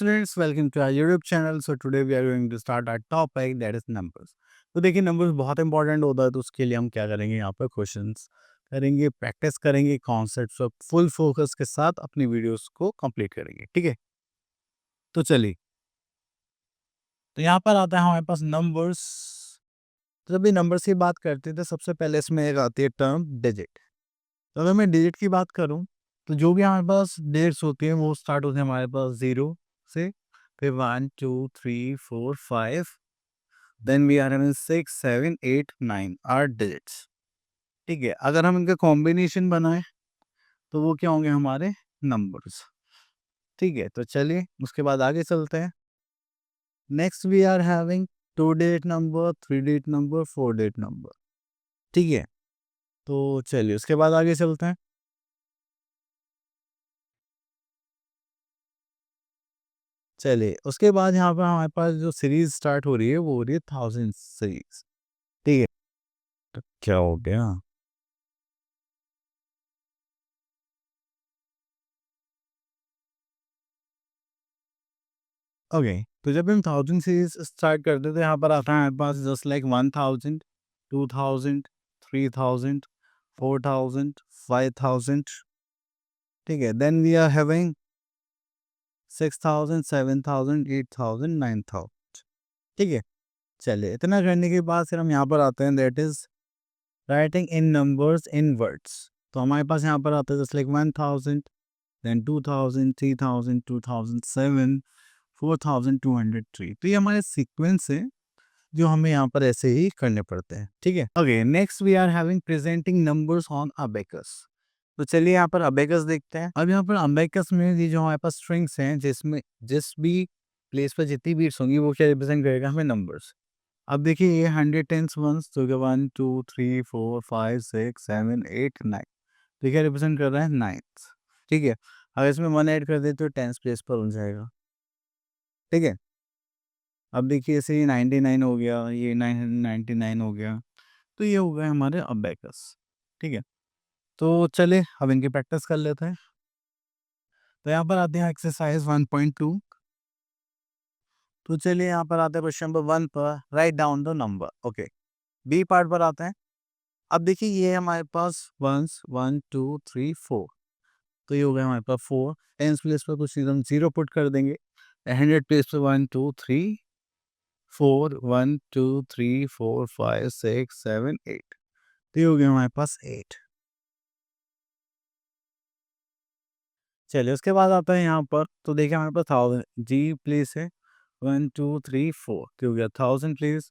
students, welcome to our YouTube channel. So today we are going to start our topic that is numbers. तो देखिए numbers बहुत important होता है तो उसके लिए हम क्या करेंगे यहाँ पर क्वेश्चंस करेंगे, प्रैक्टिस करेंगे, कॉन्सेप्ट्स और फुल फोकस के साथ अपनी वीडियोस को कंप्लीट करेंगे। ठीक है, तो चलिए, तो यहाँ पर आता है हमारे पास नंबर्स। तो जब भी नंबर्स की बात करते हैं तो सबसे पहले इसमें एक आती है टर्म डिजिट। तो अगर मैं डिजिट की बात करूँ तो जो भी हमारे पास डिजिट्स होती हैं वो स्टार्ट होते हैं हमारे पास जीरो से, फिर 1 2 3 4 5, then we are having 6 7 8 9 8 digits. ठीक है, अगर हम इनका कॉम्बिनेशन बनाएं तो वो क्या होंगे हमारे नंबर्स। ठीक है, तो चलिए उसके बाद आगे चलते हैं। Next we are having 2 digit number, 3 digit number, 4 digit number. ठीक है, तो चलिए उसके बाद आगे चलते हैं। चलिए उसके बाद यहाँ पर हमारे पास जो सीरीज स्टार्ट हो रही है वो हो रही है थाउजेंड सीरीज। ठीक है, तो क्या हो गया। ओके, तो जब हम थाउजेंड सीरीज स्टार्ट करते हैं तो यहाँ पर आता है हमारे पास जस्ट लाइक 1000, 2000, 3000, 4000, 5000। ठीक है, देन वी आर हैविंग 6000, 7000, 8000, 9000। ठीक है, चलिए इतना करने के बाद फिर हम यहाँ पर आते हैं that is writing in numbers in words. तो हमारे पास यहाँ पर आता है जस्ट लाइक 1000, देन 2000, 3000, 2007, 4203। तो ये हमारे सीक्वेंस है जो हमें यहाँ पर ऐसे ही करने पड़ते हैं। ठीक है, okay, next we are having presenting numbers on abacus. तो चलिए यहाँ पर अबेकस देखते हैं। अब यहाँ पर अबेकस में ये जो हमारे पास स्ट्रिंग्स हैं जिसमें जिस भी प्लेस पर जितनी बीट्स होंगी वो क्या रिप्रेजेंट करेगा हमें नंबर्स। अब देखिए ये 110 वंस तो 1 2 3 4 5 6 7 8 9। तो ये क्या रिप्रेजेंट कर रहा है नाइन्थ। ठीक है, अगर इसमें 1 ऐड कर दे तो 10th प्लेस पर हो जाएगा। ठीक है, अब देखिए ऐसे ये 99 हो गया, ये 999 हो गया। तो ये हो गए हमारे अबेकस। ठीक है, तो चले अब इनकी प्रैक्टिस कर लेते हैं। तो यहाँ पर आते हैं एक्सरसाइज 1.2। तो चलिए यहाँ पर आते हैं क्वेश्चन नंबर 1 पर, write down the number. Okay, B part पर आते हैं। अब देखिए ये हमारे पास वंस 1 2 3 4। तो ये हो गया हमारे पास 4। टेंस प्लेस पर कुछ हम 0 पुट कर देंगे। 100 प्लेस पर 1 2 3 4 1 2 3 4 5 6 7 8। तो ये हो गया हमारे पास 8। चलिए उसके बाद आता है यहाँ पर, तो देखिए हमारे पास 1000 जी प्लेस है। 1 2 3 4 तो हो गया 1000 प्लेस।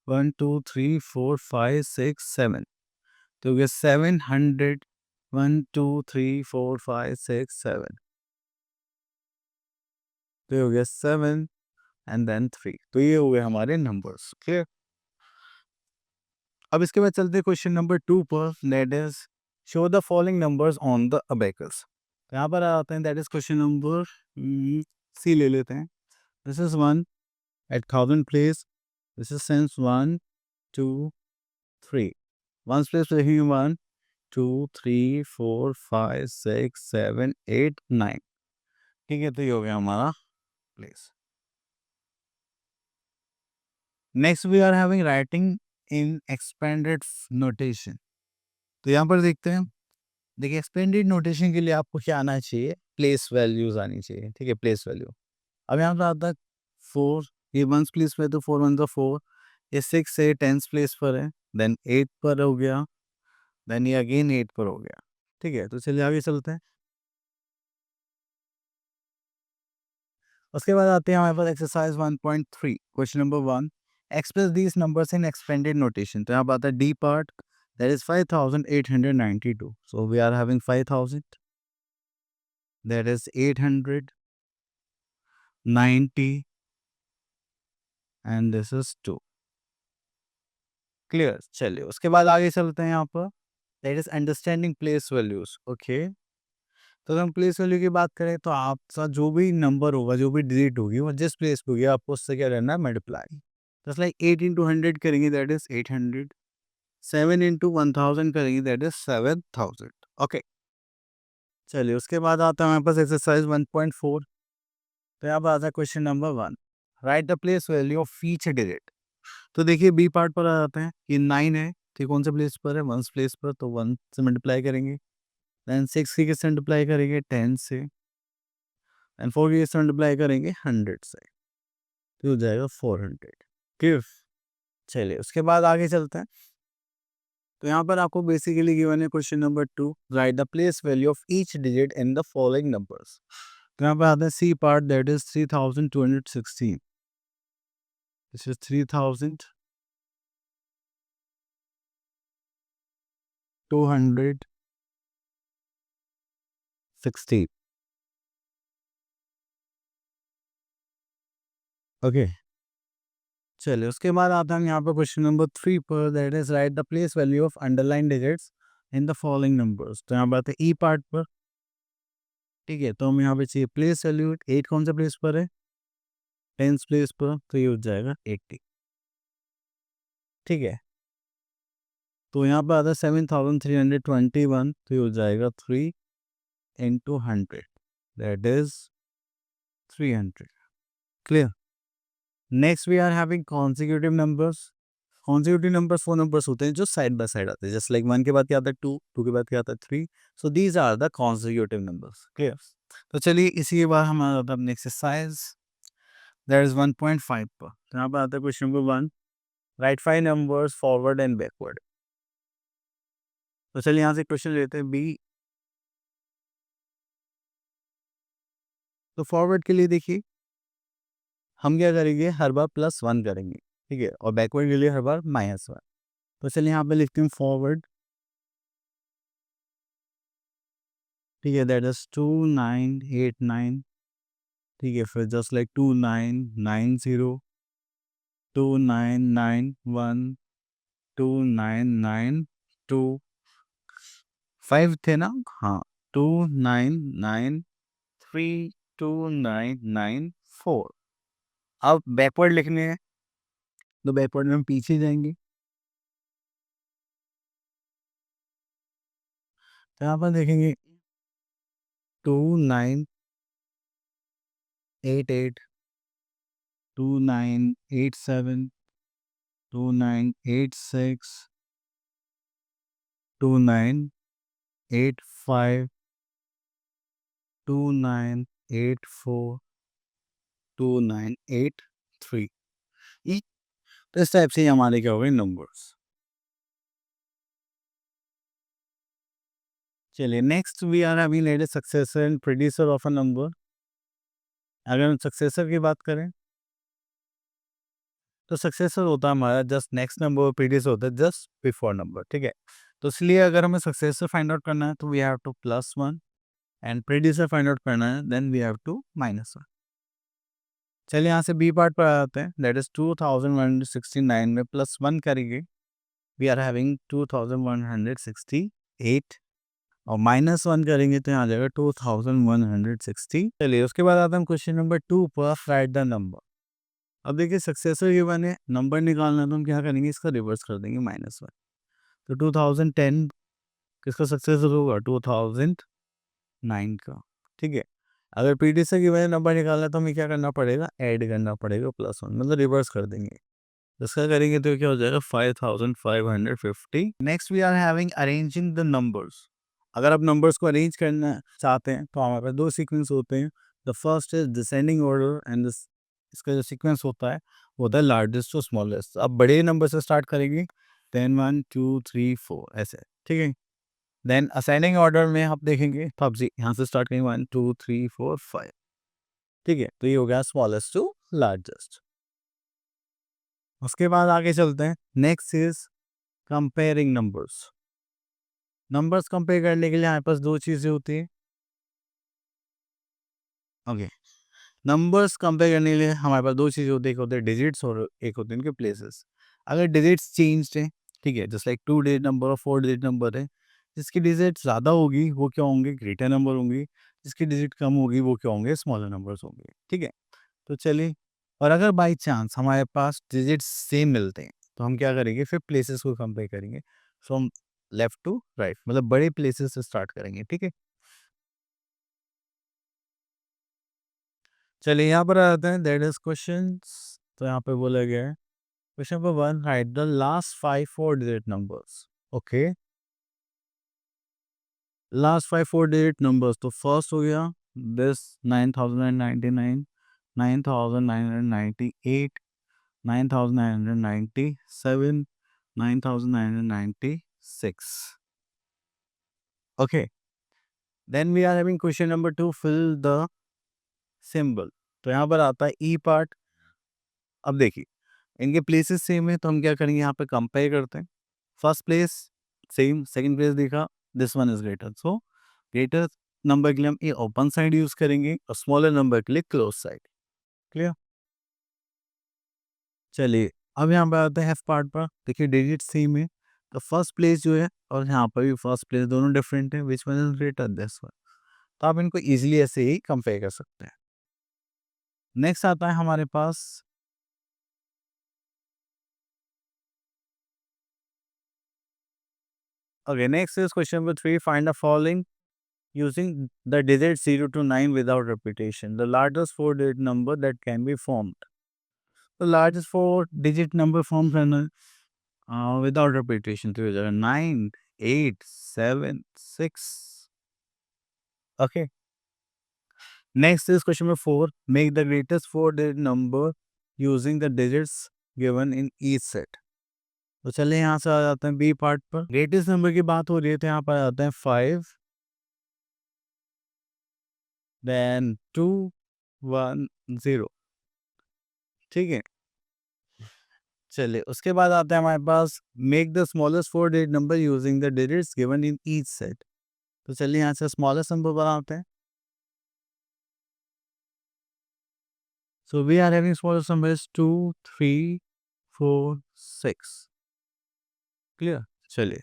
1 2 3 4 5 6 7 तो हो गया 700। 1 2 3 4 5 6 7 तो ये हो गया 7 एंड देन 3। तो ये हो गए हमारे नंबर्स। क्लियर। अब इसके बाद चलते हैं क्वेश्चन नंबर 2 पर, that is show the following numbers on the abacus. तो यहाँ पर आते हैं that is question number C ले लेते हैं। This is 1 at 1000 place. This is tens 1 2 3। Ones place लिखेंगे 1 2 3 4 5 6 7 8 9। ठीक है, तो ये हो गया हमारा place. Next we are having writing in expanded notation. तो यहाँ पर देखते हैं। देखिए एक्सपेंडेड नोटेशन के लिए आपको क्या आना चाहिए, प्लेस वैल्यूज आनी चाहिए। ठीक है, प्लेस वैल्यू। अब यहाँ पर आता है 4, ये वंस प्लेस पे तो 4 1 का 4। ये 6 है, टेंस प्लेस पर है, देन 8 पर हो गया, देन ये अगेन 8 पर हो गया। ठीक है, तो चलिए आगे चलते हैं। उसके बाद आते हैं हमारे पास exercise 1.3 question number 1, express these numbers in expanded notation. तो यहाँ पर आता है D part, that is 5892। So we are having 5000, that is 890 and this is 2। Clear. चलिए उसके बाद आगे चलते हैं यहाँ पर, that is understanding place values. Okay, तो अगर हम प्लेस वैल्यू की बात करें तो आपका जो भी नंबर होगा, जो भी डिजिट होगी, वो जिस प्लेस पे होगी आपको उससे क्या करना है, मल्टीप्लाई। जस्ट लाइक 8 इंटू 100 करेंगे दैट इज 800। 7 इंटू 1000 करेंगे दैट इज 7000। ओके, चलिए उसके बाद आता है हमारे पास एक्सरसाइज 1.4। तो यहाँ पर आता है question number 1, write the place value of each digit. तो देखिए बी पार्ट पर आ जाते हैं कि 9 है, तो कौन से प्लेस पर है, 1 प्लेस पर, तो 1 से मल्टीप्लाई करेंगे। देन 6 की किससे मल्टीप्लाई करेंगे, 10 से। एंड 4 की किससे मल्टीप्लाई करेंगे, 100 से, तो हो जाएगा 400। क्लियर। चलिए उसके बाद आगे चलते हैं। तो यहाँ पर आपको बेसिकली गिवन है question number 2, write the place value of each digit in the following numbers. तो यहाँ पर आता है C part, that is 3216, this is 3216। Okay, चलिए उसके बाद आता है यहाँ पर क्वेश्चन नंबर 3 पर, that is right the place value of underline digits in the following numbers. तो यहाँ पर आते हैं ई पार्ट पर। ठीक है, तो हम यहाँ पे चाहिए प्लेस वैल्यू, 8 कौन सा प्लेस पर है, 10 प्लेस पर, तो ये हो जाएगा 80। ठीक है, तो यहाँ पर आता है 7321, तो ये हो जाएगा 3 into 100, that is 300। Clear. Next we are having consecutive numbers. Consecutive numbers वो नंबर्स होते हैं जो साइड बाय साइड आते हैं, जस्ट लाइक 1 के बाद क्या आता है 2, 2 के बाद क्या आता है 3। So these are the consecutive numbers. Clear. तो चलिए इसी के बाद हमारा आता है अपने एक्सरसाइज, दैट इज 1.5 पर। तो यहाँ पर आता है question number 1, right 5 numbers forward and backward. तो चलिए यहाँ से क्वेश्चन लेते हैं बी। तो फॉरवर्ड के लिए देखिए हम क्या करेंगे, हर बार +1 करेंगे। ठीक है, और बैकवर्ड के लिए हर बार -1। तो चलिए यहाँ पे लिखते हैं फॉरवर्ड। ठीक है, दैट इज 2989। ठीक है, फिर जस्ट लाइक 2990, 2991, 2992, 5 थे ना, हाँ, 2993, 2994। अब बैकवर्ड लिखने हैं, तो बैकवर्ड में हम पीछे जाएंगे। तो यहाँ पर देखेंगे 2988, 2987, 2986, 2985, 2984, 2983। ये तो इस टाइप से ही हमारे क्या हो गए नंबर्स। चलिए next we are having let a successor and predecessor of a number. अगर हम सक्सेसर की बात करें, तो सक्सेसर होता है हमारा जस्ट नेक्स्ट नंबर, प्रीडियस होता है जस्ट बिफोर नंबर। ठीक है, तो इसलिए अगर हमें सक्सेसर फाइंड आउट करना है तो we have to +1, and predecessor find out करना है देन वी हैव टू -1। चलिए यहाँ से बी पार्ट पर आते हैं, दैट इज 2169 में +1 करेंगे, वी आर हैविंग 2168, और -1 करेंगे तो यहाँ आ जाएगा 2160। चलिए उसके बाद आता है क्वेश्चन नंबर 2 पर, राइट द नंबर। अब देखिए सक्सेसर ये बने नंबर निकालना है, तो हम क्या करेंगे, इसका रिवर्स कर देंगे -1। तो 2010 किसका सक्सेसर होगा, 2009 का। ठीक है, अगर प्रीडियसर की वजह नंबर निकालना है तो हमें क्या करना पड़ेगा, ऐड करना पड़ेगा +1, मतलब रिवर्स कर देंगे। इसका करेंगे तो क्या हो जाएगा 5550। Next we are having arranging the numbers. अगर आप नंबर्स को अरेंज करना चाहते हैं तो हमारे पास 2 सीक्वेंस होते हैं। The first is descending order, and इसका जो सीक्वेंस होता है वो होता है लार्जेस्ट टू स्मॉलेस्ट। अब बड़े नंबर से स्टार्ट करेंगे, 10 1 2 3 4 ऐसे। ठीक है, देन असेंडिंग ऑर्डर में आप देखेंगे तो आप यहाँ से स्टार्ट करेंगे 1 2 3 4 5। ठीक है, तो ये हो गया स्मॉलेस्ट टू लार्जेस्ट। उसके बाद आगे चलते हैं, next is comparing numbers. Numbers compare करने के लिए हमारे पास 2 चीज़ें होती हैं। ओके, नंबर्स कंपेयर करने के लिए हमारे पास 2 चीज़ें होती है, एक होते हैं डिजिट्स और एक होते हैं उनके प्लेसेस। अगर डिजिट्स चेंज्ड हैं, ठीक है, जस्ट लाइक 2 डिजिट नंबर और 4 डिजिट नंबर है, जिसकी डिजिट ज़्यादा होगी वो क्या होंगे, ग्रेटर नंबर होंगी, जिसकी डिजिट कम होगी वो क्या होंगे, स्मॉलर नंबर्स होंगे। ठीक है, तो चलिए, और अगर बाई चांस हमारे पास डिजिट्स सेम मिलते हैं तो हम क्या करेंगे, फिर प्लेसेस को कंपेयर करेंगे फ्रॉम लेफ्ट टू राइट, मतलब बड़े प्लेसेस से स्टार्ट करेंगे। ठीक है, चलिए यहाँ पर आते हैं, दैट इज क्वेश्चंस। तो यहाँ पे बोला गया है question number 1, write the last 5 4 digit numbers. Okay, last 5 4 digit numbers, तो फर्स्ट हो गया this 9099, 9998, 9997, 9996। Okay, then we are having question number 2, fill the symbol. तो यहाँ पर आता है ई पार्ट। अब देखिए इनके प्लेसेस सेम है, तो हम क्या करेंगे, यहाँ पे कंपेयर करते हैं। First place same, second place देखा, this one is greater, so greater number के लिए हम ये ओपन साइड यूज करेंगे और स्मॉलर नंबर के लिए क्लोज साइड। क्लियर? चलिए अब यहाँ पे आते हैं एफ पार्ट पर। देखिए डिजिट सेम है, तो फर्स्ट प्लेस जो है और यहाँ पर भी फर्स्ट प्लेस दोनों डिफरेंट है, which one is greater, this one. तो आप इनको इजीली ऐसे ही कंपेयर कर सकते हैं। नेक्स्ट आता है हमारे पास, okay, next is question number 3, find the following using the digits 0 to 9 without repetition. The largest 4-digit number that can be formed. The largest 4-digit number formed without repetition. तो 9, 8, 7, 6. Okay. Next is question number 4. Make the greatest 4-digit number using the digits given in each set. तो चलिए यहाँ से आ जाते हैं B part पर। Greatest number की बात हो रही है, तो यहाँ पर आ जाते हैं 5, देन 2, 1, 0। ठीक है, चलिए उसके बाद आता है हमारे पास make the smallest 4-digit number using the digits given in each set. तो चलिए यहाँ से स्मॉलेस्ट नंबर बनाते हैं। So we are having smallest number is 2, 3, 4, 6। Clear? चलिए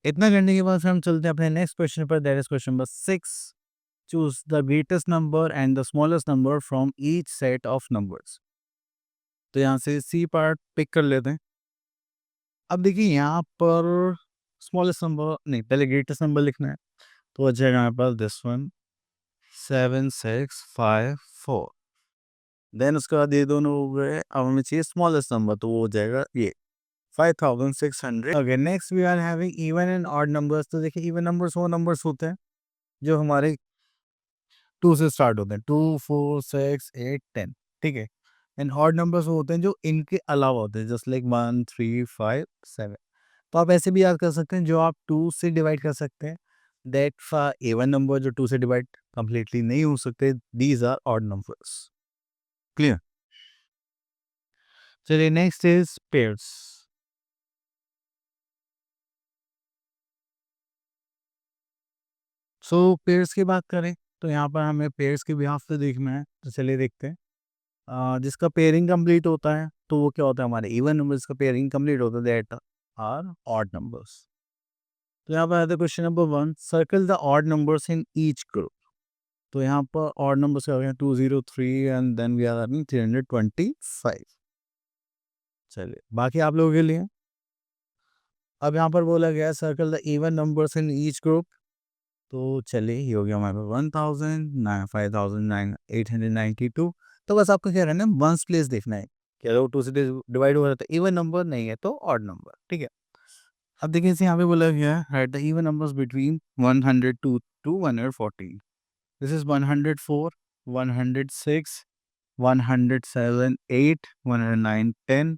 इतना करने के बाद फिर हम चलते हैं अपने नेक्स्ट क्वेश्चन पर, that is question number 6। Choose the greatest number and the smallest number from each set of numbers. तो यहाँ से सी पार्ट पिक कर लेते हैं। अब देखिए यहाँ पर स्मॉलेस्ट नंबर नहीं, पहले ग्रेटेस्ट नंबर लिखना है, तो आ जाएगा हमारे पास दिस वन 7654। देन उसके बाद ये दोनों हो गए, अब हमें चाहिए स्मॉलेस्ट नंबर, तो वो हो जाएगा ये 5600। Okay, next we are having even and odd numbers. तो देखिए इवन नंबर्स वो नंबर्स होते हैं जो हमारे 2 से स्टार्ट होते हैं, 2, 4, 6, 8, 10। ठीक है, एंड ऑड नंबर्स वो होते हैं जो इनके अलावा होते हैं, जस्ट लाइक 1, 3, 5, 7। तो आप ऐसे भी याद कर सकते हैं, जो आप 2 से डिवाइड कर सकते हैं, दैट इवन नंबर जो 2 से डिवाइड कंप्लीटली नहीं हो सकते, these are odd numbers. Clear? चलिए next is pairs. So pairs की बात करें, तो यहाँ पर हमें पेयर्स के बिहाफ से देखना है, तो चलिए देखते हैं। जिसका पेयरिंग कंप्लीट होता है, तो वो क्या होता है, हमारे इवन नंबर्स का पेयरिंग कंप्लीट होता है, दैट आर ऑड नंबर्स। तो यहाँ पर आता है question number 1, circle the odd numbers in each group. तो यहाँ पर ऑड नंबर्स क्या हो गए, 203 and then we are having 325। चलिए बाकी आप लोगों के लिए अब यहाँ पर बोला गया circle the even numbers in each group. तो चलिए ये हो गया हमारे पास 1000, 5892। तो बस आपको क्या रहना है, वंस प्लेस देखना है कि अगर वो 2 से डिवाइड हो रहा है तो इवन नंबर, नहीं है तो ऑड नंबर। ठीक है, अब देखिए इसे यहाँ पे बोला गया है write the even numbers between 102 to 114। This is 104, 106, 107, 8, 109, 10,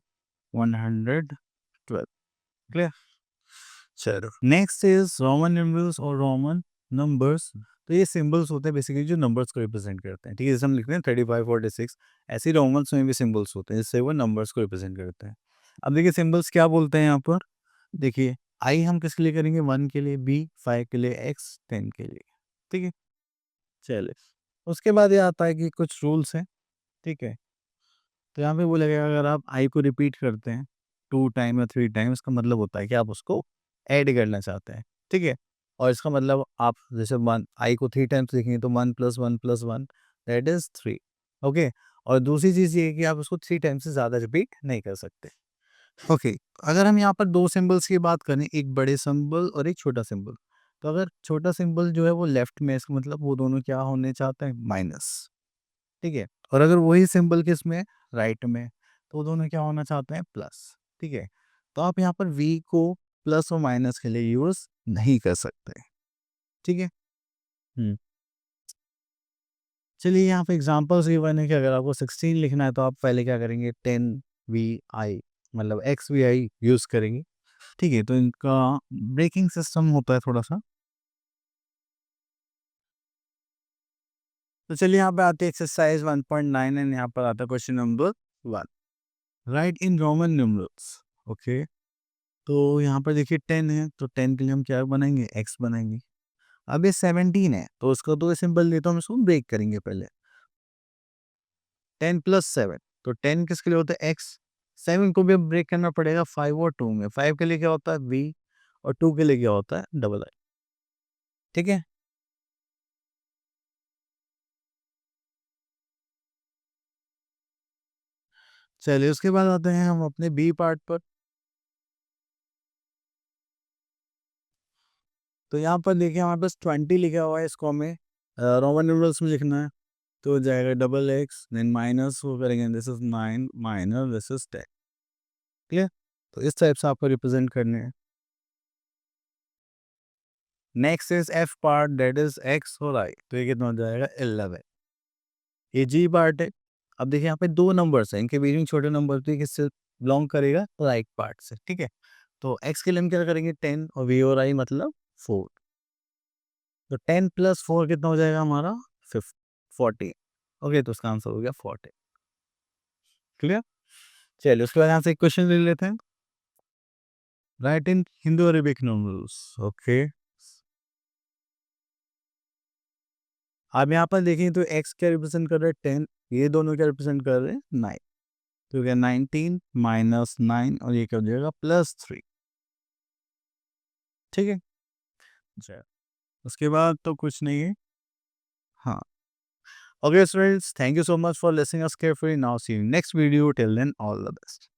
112। Clear? चलो नेक्स्ट इज रोमन नंबर्स और रोमन नंबर्स। तो ये सिंबल्स होते हैं बेसिकली जो नंबर्स को रिप्रेजेंट करते हैं। ठीक है, जैसे हम लिखते हैं 35, 46, ऐसे रोमन्स में भी सिंबल्स होते हैं जिससे वो नंबर्स को रिप्रेजेंट करते हैं। अब देखिए सिंबल्स क्या बोलते हैं यहाँ पर। देखिए आई हम किसके लिए करेंगे, 1 के लिए, बी 5 के लिए, एक्स 10 के लिए। ठीक है, चलिए उसके बाद ये आता है कि कुछ रूल्स हैं। ठीक है, तो यहाँ पे बोला गया अगर आप आई को रिपीट करते हैं 2 टाइम या 3 टाइम, इसका मतलब होता है कि आप उसको ऐड करना चाहते हैं। ठीक है, और इसका मतलब आप जैसे 1 आई को 3 टाइम्स लिखेंगे तो 1 + 1 + 1 दैट इज 3। ओके, और दूसरी चीज़ ये है कि आप उसको 3 टाइम से ज़्यादा रिपीट नहीं कर सकते। ओके, अगर हम यहाँ पर 2 सिंबल्स की बात करें, एक बड़े सिंबल और एक छोटा सिंबल, तो अगर छोटा सिंबल जो है वो लेफ्ट में है, इसका मतलब वो दोनों क्या होने चाहते हैं, माइनस। ठीक है। और अगर वही सिंबल किस में, राइट में, तो वो दोनों क्या होना चाहते हैं, प्लस। ठीक है, तो आप यहाँ पर v को प्लस और माइनस के लिए यूज नहीं कर सकते। ठीक है। हम्म चलिए यहाँ पे एग्जांपल्स गिवन है कि अगर आपको 16 लिखना है तो आप पहले क्या करेंगे, 10 वी आई मतलब एक्स वी आई यूज करेंगे। ठीक है, तो इनका ब्रेकिंग सिस्टम होता है थोड़ा सा। तो चलिए यहाँ पे आते हैं एक्सरसाइज 1.9 एंड यहाँ पर आता है question number 1, right in Roman numerals. Okay, तो यहाँ पर देखिए 10 है, तो 10 के लिए हम क्या बनाएंगे, एक्स बनाएंगे। अब ये 17 है, तो उसका तो सिंपल देता हूँ, हम इसको ब्रेक करेंगे पहले। 10 प्लस 7, तो 10 किसके लिए होता है, एक्स। 7 को भी अब ब्रेक करना पड़ेगा 5 और 2 में। 5 के लिए क्या होता है, वी, और 2 के लिए क्या होता है, डबल आई। ठीक है, चलिए उसके बाद आते हैं हम अपने बी पार्ट पर। तो यहाँ पर देखिए हमारे पास 20 लिखा हुआ है, इसको हमें रोमन न्यूमरल्स में लिखना है। तो हो जाएगा डबल एक्स, देन माइनस वो करेंगे, this is 9 minus this is 10। Clear, तो इस टाइप से आपको रिप्रेजेंट करने हैं। Next is F part, that is x और आई, तो ये कितना हो जाएगा, 11। ये जी पार्ट है। अब देखिए यहाँ पे दो नंबर्स हैं, इनके बीच में छोटे नंबर, तो ये किससे बिलोंग करेगा, राइट पार्ट से। ठीक है, तो एक्स के लिए हम क्या करेंगे, 10, और वी और आई मतलब 4। तो 10 प्लस 4 कितना हो जाएगा हमारा, 40। ओके, तो उसका आंसर हो गया 40। क्लियर, चलिए उसके बाद यहाँ से एक क्वेश्चन ले लेते हैं, राइट इन हिंदू अरेबिक न्यूमरल्स। ओके, अब यहाँ पर देखें तो एक्स क्या रिप्रेजेंट कर रहे हैं, 10, ये दोनों क्या रिप्रेजेंट कर रहे हैं, 9। तो क्या 19 माइनस 9, और ये क्या हो जाएगा, +3। ठीक है, अच्छा उसके बाद तो कुछ नहीं है। हाँ, okay students, thank you so much for listening us carefully. Now see you in next video. Till then, all the best.